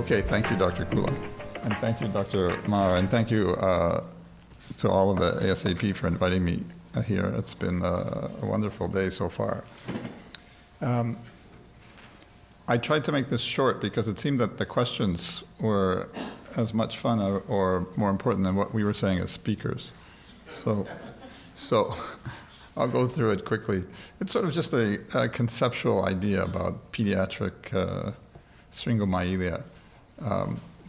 Okay, thank you, Dr. Kula. And thank you, Dr. Mara. And thank you to all of the ASAP for inviting me here. It's been a wonderful day so far. I tried to make this short because it seemed that the questions were as much fun or more important than what we were saying as speakers. So I'll go through it quickly. It's sort of just a conceptual idea about pediatric Syringomyelia,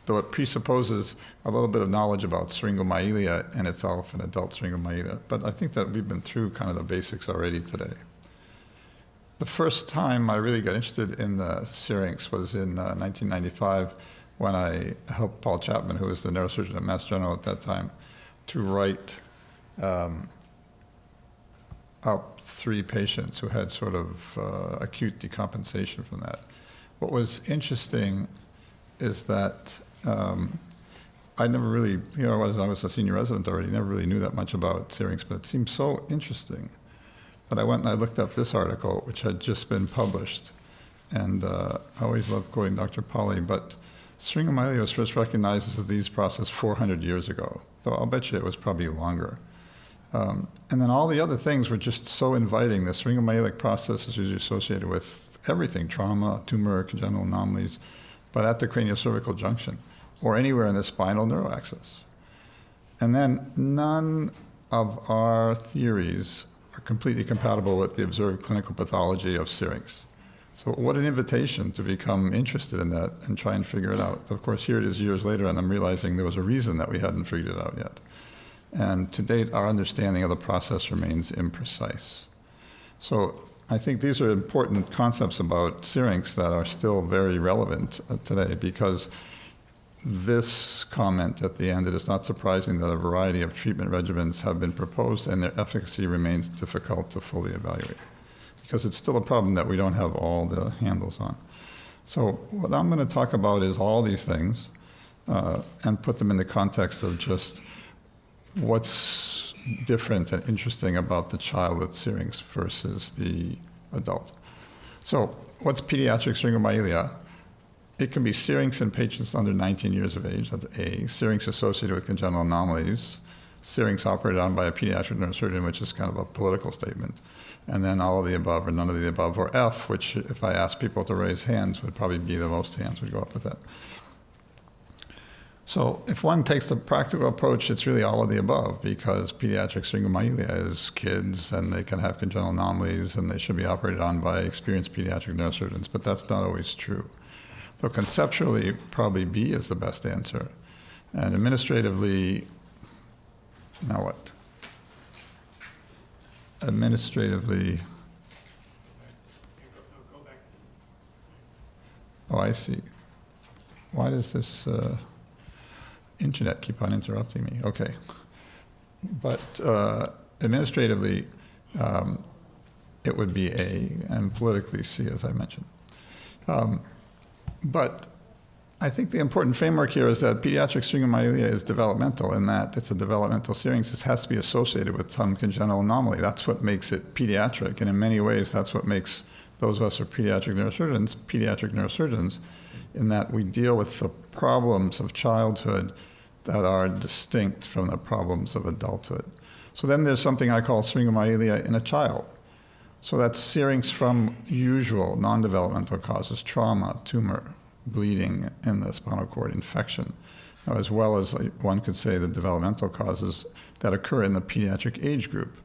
though it presupposes a little bit of knowledge about Syringomyelia in itself and adult Syringomyelia. But I think that we've been through kind of the basics already today. The first time I really got interested in the syrinx was in 1995 when I helped Paul Chapman, who was the neurosurgeon at Mass General at that time, to write up 3 patients who had sort of acute decompensation from that. What was interesting is that I never really, I was a senior resident already, never really knew that much about syrinx, but it seemed so interesting that I went and I looked up this article, which had just been published. And I always love quoting Dr. Polly, but Syringomyelia was first recognized as a disease process 400 years ago, though I'll bet you it was probably longer. And then all the other things were just so inviting. The syringomyelic process is usually associated with everything, trauma, tumor, congenital anomalies, but at the craniocervical junction or anywhere in the spinal neuroaxis. And then none of our theories are completely compatible with the observed clinical pathology of syrinx. So what an invitation to become interested in that and try and figure it out. Of course, here it is years later, and I'm realizing there was a reason that we hadn't figured it out yet. And to date, our understanding of the process remains imprecise. So I think these are important concepts about syrinx that are still very relevant today, because this comment at the end, it is not surprising that a variety of treatment regimens have been proposed and their efficacy remains difficult to fully evaluate, because it's still a problem that we don't have all the handles on. So what I'm going to talk about is all these things and put them in the context of just what's different and interesting about the child with syrinx versus the adult. So what's pediatric Syringomyelia? It can be syrinx in patients under 19 years of age, that's A. Syrinx associated with congenital anomalies. Syrinx operated on by a pediatric neurosurgeon, which is kind of a political statement. And then all of the above or none of the above, or F, which if I asked people to raise hands would probably be the most hands would go up with that. So if one takes the practical approach, it's really all of the above, because pediatric Syringomyelia is kids and they can have congenital anomalies and they should be operated on by experienced pediatric neurosurgeons, but that's not always true. So conceptually, probably B is the best answer. And administratively, now what? Administratively, oh, I see. Why does this internet keep on interrupting me? Okay. But administratively, it would be A, and politically C, as I mentioned. But I think the important framework here is that pediatric Syringomyelia is developmental, in that it's a developmental syrinx. It has to be associated with some congenital anomaly. That's what makes it pediatric, and in many ways, that's what makes those of us who are pediatric neurosurgeons, in that we deal with the problems of childhood that are distinct from the problems of adulthood. So then there's something I call Syringomyelia in a child. So that's syrinx from usual non-developmental causes, trauma, tumor, bleeding in the spinal cord, infection, as well as one could say the developmental causes that occur in the pediatric age group.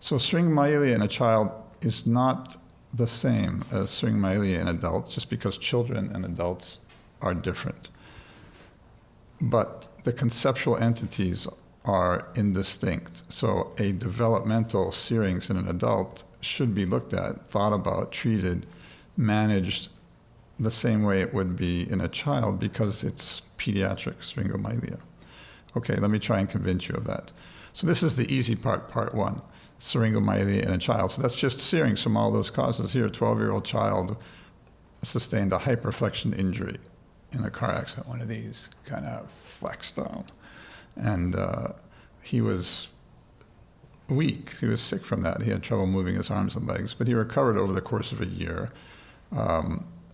So Syringomyelia in a child is not the same as Syringomyelia in adults, just because children and adults are different. But the conceptual entities are indistinct. So a developmental syrinx in an adult should be looked at, thought about, treated, managed the same way it would be in a child, because it's pediatric Syringomyelia. Okay, let me try and convince you of that. So this is the easy part, part 1, Syringomyelia in a child. So that's just syrinx from all those causes. Here, a 12-year-old child sustained a hyperflexion injury in a car accident, one of these, kind of flexed down. And he was weak. He was sick from that. He had trouble moving his arms and legs, but he recovered over the course of a year.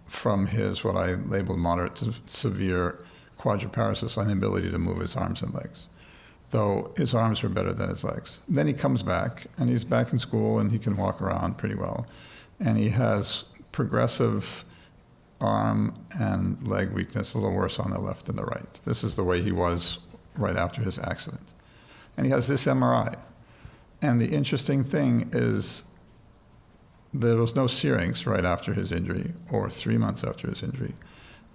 from his, what I labeled moderate to severe quadriparesis, inability to move his arms and legs, though his arms were better than his legs. Then he comes back, and he's back in school, and he can walk around pretty well. And he has progressive arm and leg weakness, a little worse on the left than the right. This is the way he was right after his accident. And he has this MRI. And the interesting thing is there was no syrinx right after his injury or 3 months after his injury.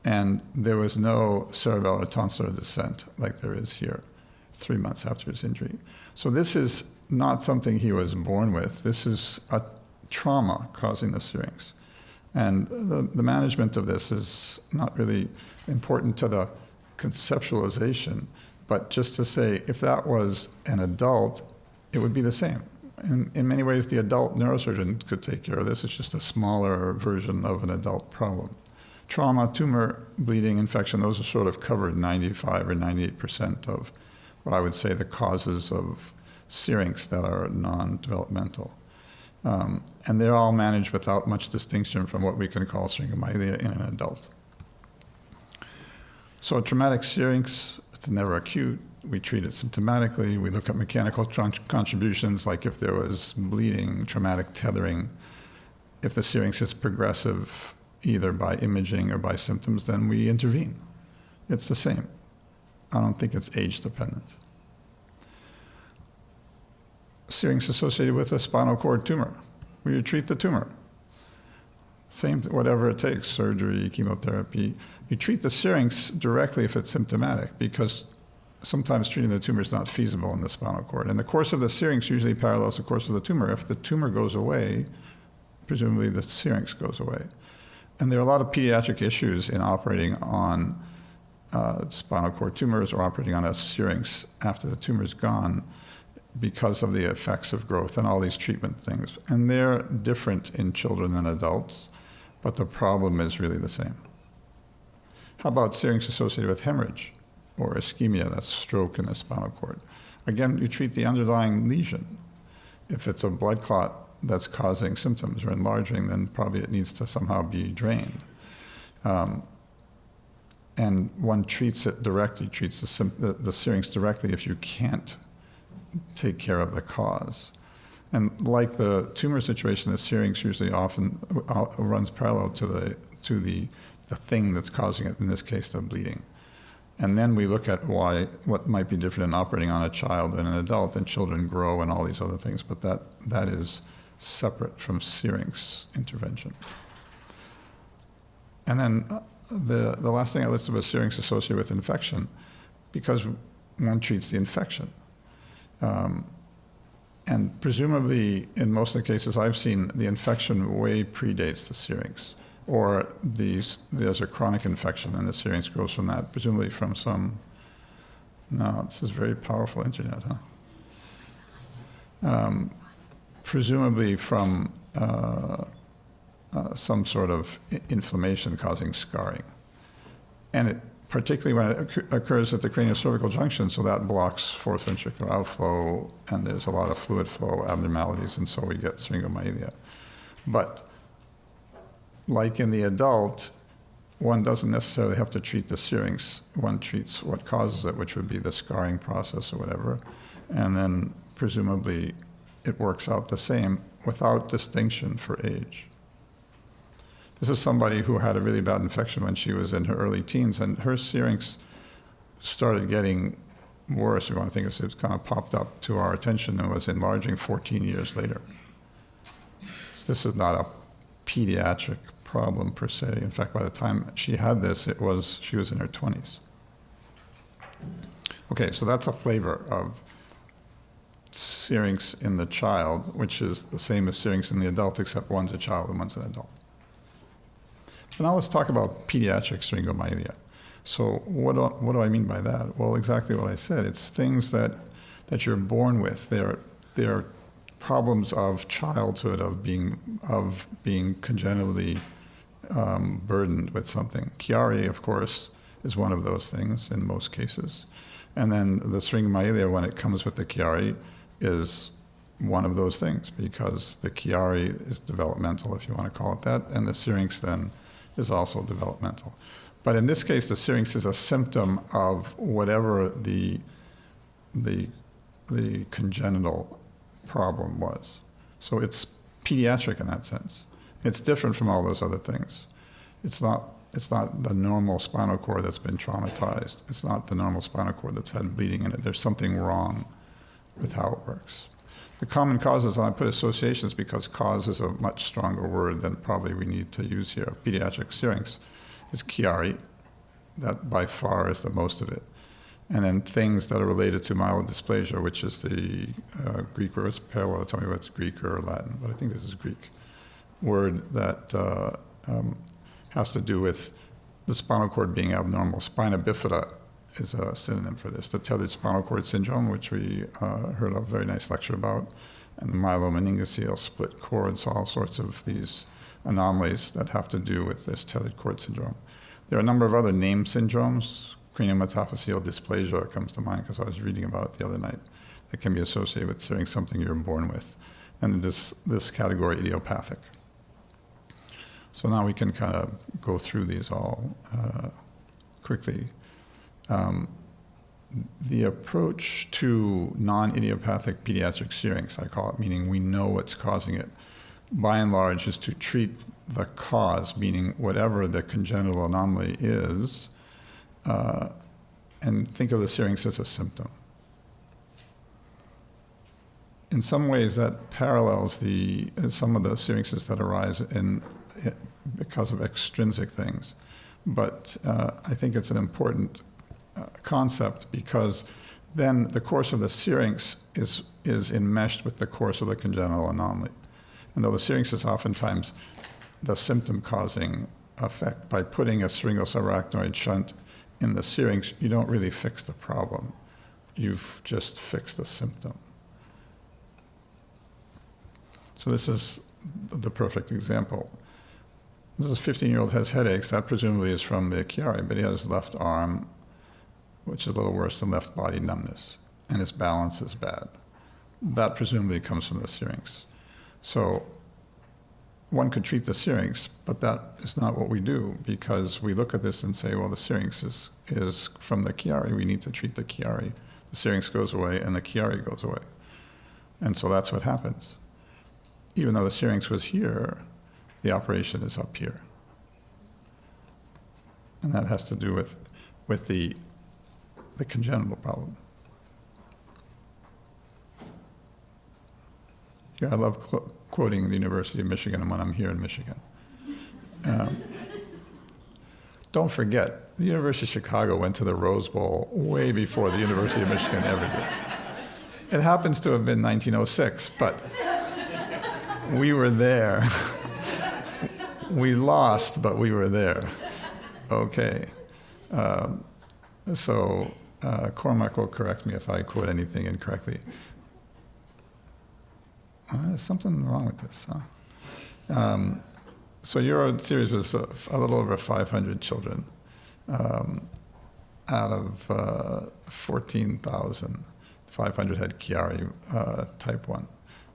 And there was no cerebellar tonsillar descent like there is here 3 months after his injury. So this is not something he was born with. This is a trauma causing the syrinx. And the management of this is not really important to the conceptualization, but just to say if that was an adult, it would be the same. In many ways, the adult neurosurgeon could take care of this. It's just a smaller version of an adult problem. Trauma, tumor, bleeding, infection, those are sort of covered 95 or 98% of what I would say the causes of syrinx that are non-developmental. And they're all managed without much distinction from what we can call Syringomyelia in an adult. So a traumatic syrinx, it's never acute. We treat it symptomatically. We look at mechanical contributions, like if there was bleeding, traumatic tethering. If the syrinx is progressive, either by imaging or by symptoms, then we intervene. It's the same. I don't think it's age dependent. Syrinx associated with a spinal cord tumor. We treat the tumor. Same, whatever it takes, surgery, chemotherapy. You treat the syrinx directly if it's symptomatic, because sometimes treating the tumor is not feasible in the spinal cord. And the course of the syrinx usually parallels the course of the tumor. If the tumor goes away, presumably the syrinx goes away. And there are a lot of pediatric issues in operating on spinal cord tumors or operating on a syrinx after the tumor's gone because of the effects of growth and all these treatment things. And they're different in children than adults, but the problem is really the same. How about syrinx associated with hemorrhage or ischemia, that's stroke in the spinal cord? Again, you treat the underlying lesion. If it's a blood clot that's causing symptoms or enlarging, then probably it needs to somehow be drained. And one treats it directly, treats the syrinx directly if you can't take care of the cause. And like the tumor situation, the syrinx usually often runs parallel to the thing that's causing it, in this case, the bleeding. And then we look at what might be different in operating on a child and an adult, and children grow and all these other things, but that is separate from syrinx intervention. And then the last thing I listed was syrinx associated with infection, because one treats the infection. And presumably, in most of the cases I've seen, the infection way predates the syrinx. Or there's a chronic infection and the syrinx grows from that, presumably from this is very powerful internet, huh? Presumably from some sort of inflammation causing scarring. And it, particularly when it occurs at the craniocervical junction, so that blocks fourth ventricular outflow, and there's a lot of fluid flow abnormalities, and so we get Syringomyelia. But like in the adult, one doesn't necessarily have to treat the syrinx. One treats what causes it, which would be the scarring process or whatever, and then presumably it works out the same without distinction for age. This is somebody who had a really bad infection when she was in her early teens, and her syrinx started getting worse. If you want to think of it, kind of popped up to our attention and was enlarging 14 years later. So this is not a pediatric problem per se. In fact, by the time she had this, she was in her 20s. Okay, so that's a flavor of syrinx in the child, which is the same as syrinx in the adult, except one's a child and one's an adult. But now let's talk about pediatric syringomyelia. So what do I mean by that? Well, exactly what I said. It's things that you're born with. They're problems of childhood, of being congenitally burdened with something. Chiari, of course, is one of those things in most cases. And then the Syringomyelia, when it comes with the Chiari, is one of those things, because the Chiari is developmental, if you want to call it that, and the syrinx then is also developmental. But in this case, the syrinx is a symptom of whatever the congenital problem was. So it's pediatric in that sense. It's different from all those other things. It's not the normal spinal cord that's been traumatized. It's not the normal spinal cord that's had bleeding in it. There's something wrong with how it works. The common causes, and I put associations because cause is a much stronger word than probably we need to use here. Pediatric syrinx is Chiari. That by far is the most of it. And then things that are related to myelodysplasia, which is the Greek word. It's parallel. Tell me whether it's Greek or Latin, but I think this is Greek word that has to do with the spinal cord being abnormal. Spina bifida is a synonym for this. The tethered spinal cord syndrome, which we heard a very nice lecture about, and the myelomeningocele split cords, all sorts of these anomalies that have to do with this tethered cord syndrome. There are a number of other named syndromes. Craniometaphyseal dysplasia comes to mind because I was reading about it the other night. That can be associated with syrinx, something you're born with. And this category, idiopathic. So now we can kind of go through these all quickly. The approach to non-idiopathic pediatric syrinx, I call it, meaning we know what's causing it, by and large is to treat the cause, meaning whatever the congenital anomaly is, and think of the syrinx as a symptom. In some ways, that parallels some of the syrinxes that arise because of extrinsic things. But I think it's an important concept because then the course of the syrinx is enmeshed with the course of the congenital anomaly. And though the syrinx is oftentimes the symptom-causing effect, by putting a syringosubarachnoid shunt in the syrinx, you don't really fix the problem. You've just fixed the symptom. So this is the perfect example. This 15-year-old has headaches. That presumably is from the Chiari, but he has left arm, which is a little worse than left body numbness, and his balance is bad. That presumably comes from the syrinx. So one could treat the syrinx, but that is not what we do because we look at this and say, well, the syrinx is from the Chiari. We need to treat the Chiari. The syrinx goes away and the Chiari goes away. And so that's what happens. Even though the syrinx was here, the operation is up here. And that has to do with the congenital problem. Here, I love quoting the University of Michigan when I'm here in Michigan. Don't forget, the University of Chicago went to the Rose Bowl way before the University of Michigan ever did. It happens to have been 1906, but we were there. We lost, but we were there. Okay. So Cormac will correct me if I quote anything incorrectly. There's something wrong with this, huh? So your series was a little over 500 children out of 14,000. 500 had Chiari type 1.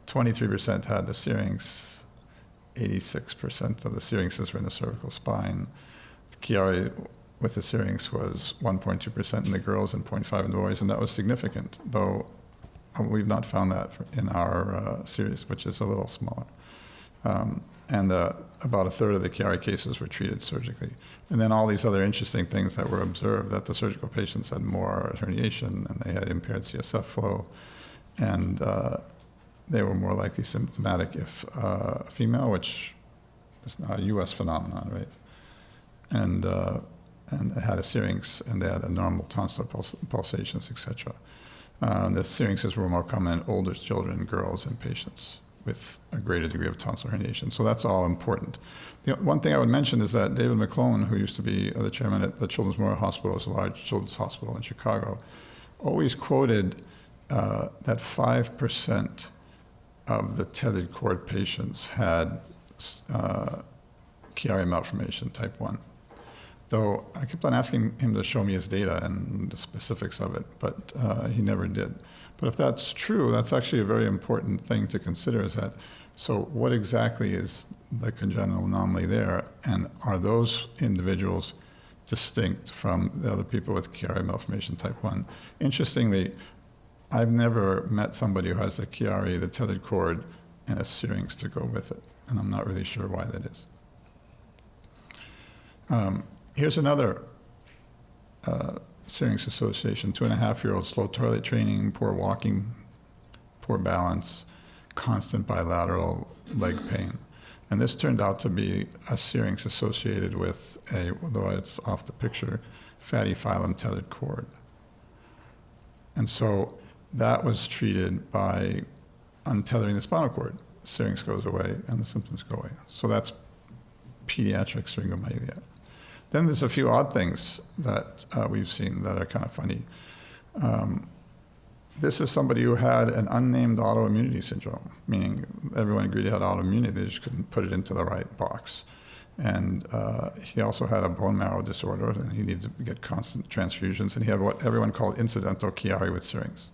23% had the syrinx. 86% of the syrinxes were in the cervical spine. The Chiari with the syrinx was 1.2% in the girls and 0.5% in the boys, and that was significant, though we've not found that in our series, which is a little smaller. And about a third of the Chiari cases were treated surgically. And then all these other interesting things that were observed, that the surgical patients had more herniation and they had impaired CSF flow, and they were more likely symptomatic if female, which is not a U.S. phenomenon, right? And it had a syrinx, and they had a normal tonsillar pulsations, etc. The syrinxes were more common in older children, girls, and patients with a greater degree of tonsillar herniation. So that's all important. The one thing I would mention is that David McClone, who used to be the chairman at the Children's Memorial Hospital, it's a large children's hospital in Chicago, always quoted that 5% of the tethered cord patients had Chiari malformation type 1. Though I kept on asking him to show me his data and the specifics of it, but he never did. But if that's true, that's actually a very important thing to consider, is that, so what exactly is the congenital anomaly there, and are those individuals distinct from the other people with Chiari malformation type 1? Interestingly, I've never met somebody who has a Chiari, the tethered cord, and a syrinx to go with it, and I'm not really sure why that is. Here's another syrinx association: 2.5-year-old, slow toilet training, poor walking, poor balance, constant bilateral leg pain. And this turned out to be a syrinx associated with although it's off the picture, fatty phylum tethered cord. And so that was treated by untethering the spinal cord. The syrinx goes away and the symptoms go away. So that's pediatric syringomyelia. Then there's a few odd things that we've seen that are kind of funny. This is somebody who had an unnamed autoimmunity syndrome, meaning everyone agreed he had autoimmunity, they just couldn't put it into the right box. And he also had a bone marrow disorder, and he needed to get constant transfusions, and he had what everyone called incidental Chiari with syrinx.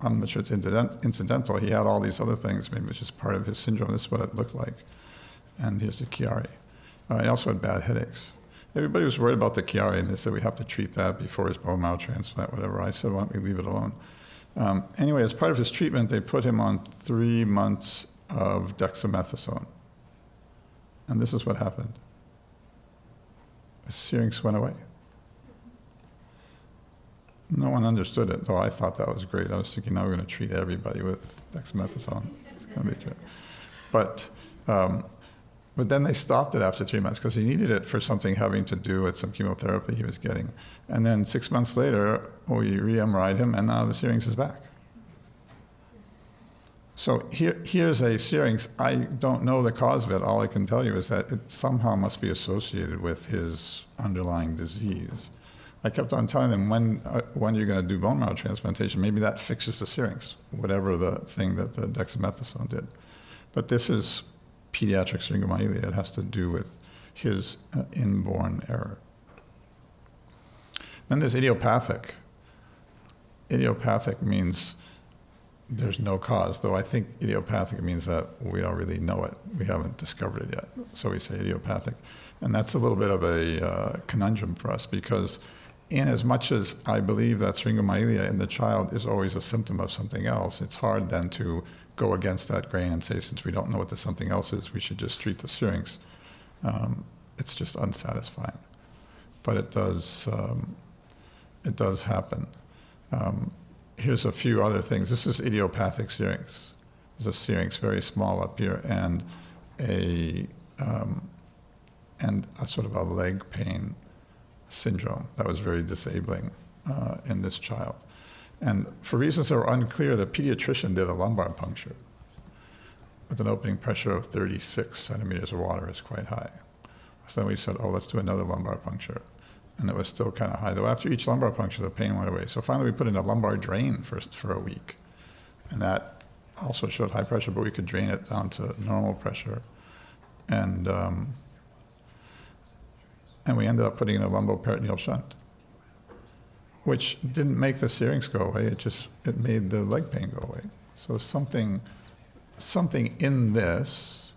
I'm not sure it's incidental. He had all these other things, maybe it's just part of his syndrome. This is what it looked like. And here's the Chiari. He also had bad headaches. Everybody was worried about the Chiari, and they said we have to treat that before his bone marrow transplant, whatever. I said, why don't we leave it alone? Anyway, as part of his treatment, they put him on 3 months of dexamethasone. And this is what happened. The syrinx went away. No one understood it, though I thought that was great. I was thinking, now we're going to treat everybody with dexamethasone. It's going to be good. But then they stopped it after 3 months because he needed it for something having to do with some chemotherapy he was getting. And then 6 months later, we re-MRI'd him, and now the syrinx is back. So here's a syrinx. I don't know the cause of it. All I can tell you is that it somehow must be associated with his underlying disease. I kept on telling them, when you're going to do bone marrow transplantation, maybe that fixes the syrinx, whatever the thing that the dexamethasone did. But this is pediatric Syringomyelia. It has to do with his inborn error. Then there's idiopathic. Idiopathic means there's no cause, though I think idiopathic means that we don't really know it. We haven't discovered it yet. So we say idiopathic. And that's a little bit of a conundrum for us, because in as much as I believe that Syringomyelia in the child is always a symptom of something else, it's hard then to go against that grain and say, since we don't know what the something else is, we should just treat the syrinx. It's just unsatisfying. But it does happen. Here's a few other things. This is idiopathic syrinx. There's a syrinx very small up here, and a sort of a leg pain syndrome that was very disabling in this child. And for reasons that were unclear, the pediatrician did a lumbar puncture with an opening pressure of 36 centimeters of water. Is quite high. So then we said, oh, let's do another lumbar puncture. And it was still kind of high, though after each lumbar puncture, the pain went away. So finally we put in a lumbar drain for a week. And that also showed high pressure, but we could drain it down to normal pressure. And we ended up putting in a lumboperitoneal shunt, which didn't make the syrinx go away, it made the leg pain go away. So something in this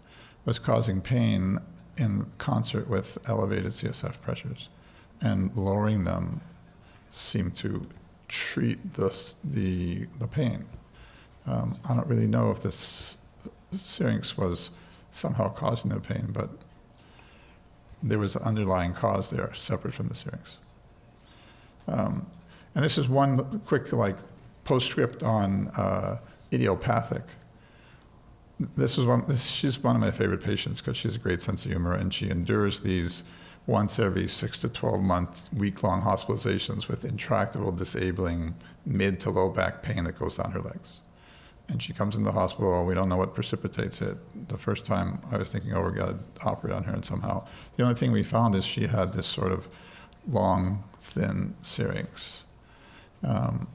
was causing pain in concert with elevated CSF pressures, and lowering them seemed to treat the pain. I don't really know if this syrinx was somehow causing the pain, but there was an underlying cause there separate from the syrinx. And this is one quick postscript on idiopathic. She's one of my favorite patients because she has a great sense of humor, and she endures these once every 6 to 12 months, week-long hospitalizations with intractable, disabling mid to low back pain that goes down her legs. And she comes in the hospital, we don't know what precipitates it. The first time I was thinking, oh, we're going to operate on her, and somehow. The only thing we found is she had this sort of long, thin syrinx. And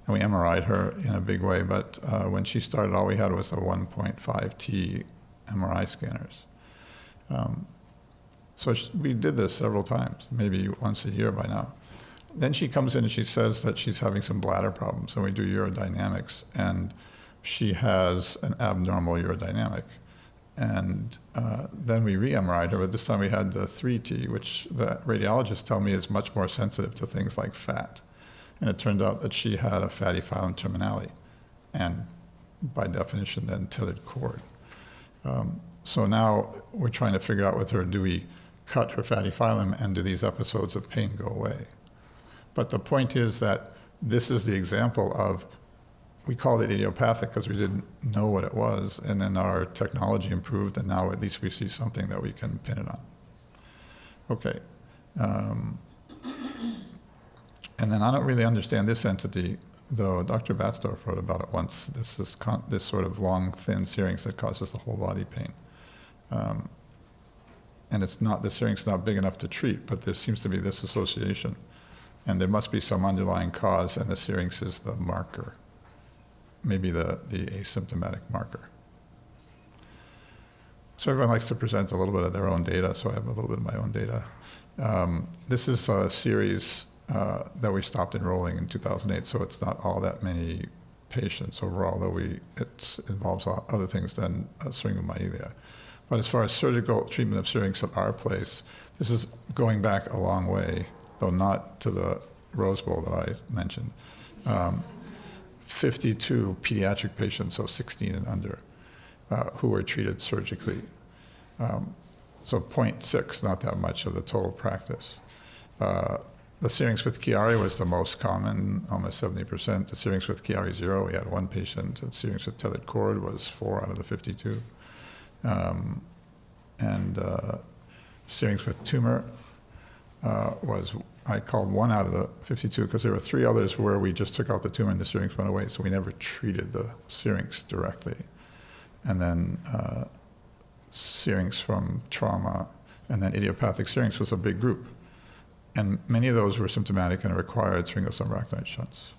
we MRI'd her in a big way, but when she started, all we had was the 1.5T MRI scanners. So we did this several times, maybe once a year by now. Then she comes in and she says that she's having some bladder problems, and we do urodynamics, and she has an abnormal urodynamic. And then we re-MRI'd her, but this time we had the 3T, which the radiologists tell me is much more sensitive to things like fat. And it turned out that she had a fatty filum terminale, and by definition then tethered cord. So now we're trying to figure out with her, do we cut her fatty filum and do these episodes of pain go away? But the point is that this is the example of, we called it idiopathic because we didn't know what it was, and then our technology improved, and now at least we see something that we can pin it on. Okay. And then I don't really understand this entity, though Dr. Batzdorf wrote about it once. This is this sort of long, thin syrinx that causes the whole body pain. And it's not, the syrinx is not big enough to treat, but there seems to be this association. And there must be some underlying cause, and the syrinx is the marker, maybe the asymptomatic marker. So everyone likes to present a little bit of their own data, so I have a little bit of my own data. This is a series that we stopped enrolling in 2008, so it's not all that many patients overall, though it involves other things than Syringomyelia. But as far as surgical treatment of syrinx at our place, this is going back a long way, though not to the Rose Bowl that I mentioned. 52 pediatric patients, so 16 and under, who were treated surgically. So 0.6, not that much of the total practice. The syrinx with Chiari was the most common, almost 70%. The syrinx with Chiari 0, we had one patient. The syrinx with tethered cord was 4 out of the 52. Syrinx with tumor was, I called 1 out of the 52 because there were 3 others where we just took out the tumor and the syrinx went away, so we never treated the syrinx directly. And then syrinx from trauma, and then idiopathic syrinx was a big group. And many of those were symptomatic and required syringosome shunts.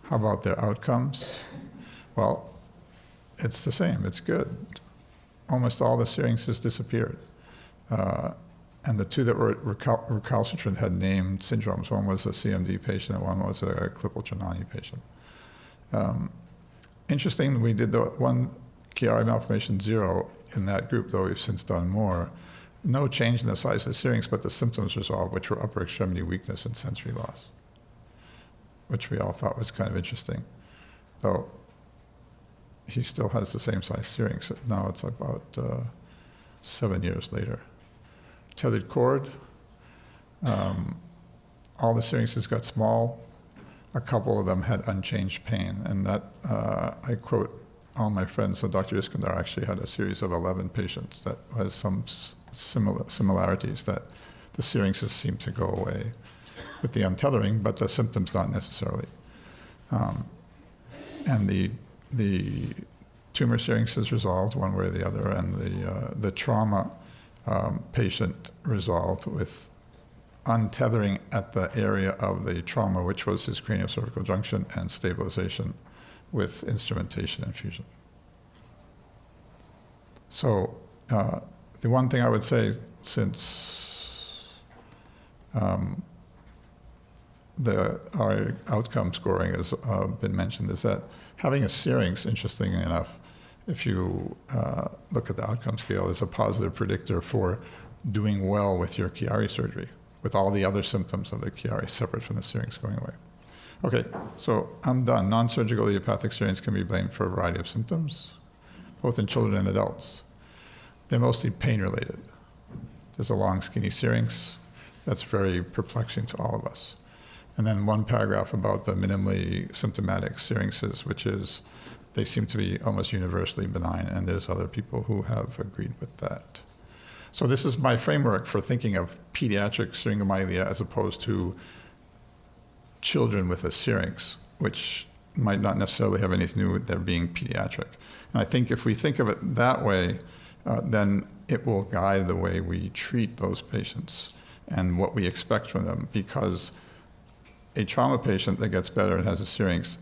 How about their outcomes? Well, it's the same, it's good. Almost all the syrinxes disappeared. And the 2 that were recalcitrant had named syndromes. One was a CMD patient and one was a Klippel-Trenaunay patient. Interesting, we did the one Chiari malformation 0 in that group, though we've since done more. No change in the size of the syrinx, but the symptoms resolved, which were upper extremity weakness and sensory loss, which we all thought was kind of interesting. Though he still has the same size syrinx. Now it's about 7 years later. Tethered cord, all the syrinxes got small. A couple of them had unchanged pain, and that, I quote all my friends, so Dr. Iskandar actually had a series of 11 patients that has some similarities, that the syrinxes seem to go away with the untethering, but the symptoms not necessarily. And the tumor syrinx is resolved one way or the other, and the trauma patient resolved with untethering at the area of the trauma, which was his craniocervical junction, and stabilization with instrumentation and fusion. So the one thing I would say, since our outcome scoring has been mentioned, is that having a syrinx, interestingly enough, if you look at the outcome scale, is a positive predictor for doing well with your Chiari surgery, with all the other symptoms of the Chiari separate from the syrinx going away. Okay, so I'm done. Non-surgical idiopathic syrinx can be blamed for a variety of symptoms, both in children and adults. They're mostly pain-related. There's a long, skinny syrinx that's very perplexing to all of us. And then one paragraph about the minimally symptomatic syrinxes, which is they seem to be almost universally benign, and there's other people who have agreed with that. So this is my framework for thinking of pediatric syringomyelia as opposed to children with a syrinx, which might not necessarily have anything to do with their being pediatric. And I think if we think of it that way, then it will guide the way we treat those patients and what we expect from them, because a trauma patient that gets better and has a syrinx,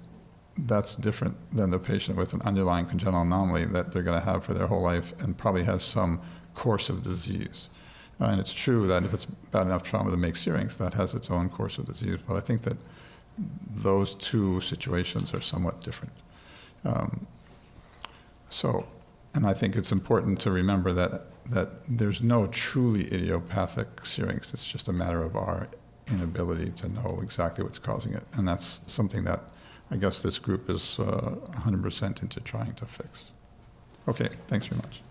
that's different than the patient with an underlying congenital anomaly that they're going to have for their whole life and probably has some course of disease. And it's true that if it's bad enough trauma to make syrinx, that has its own course of disease. But I think that those two situations are somewhat different. So And I think it's important to remember that there's no truly idiopathic syrinx. It's just a matter of our inability to know exactly what's causing it. And that's something that I guess this group is 100% into trying to fix. Okay, thanks very much.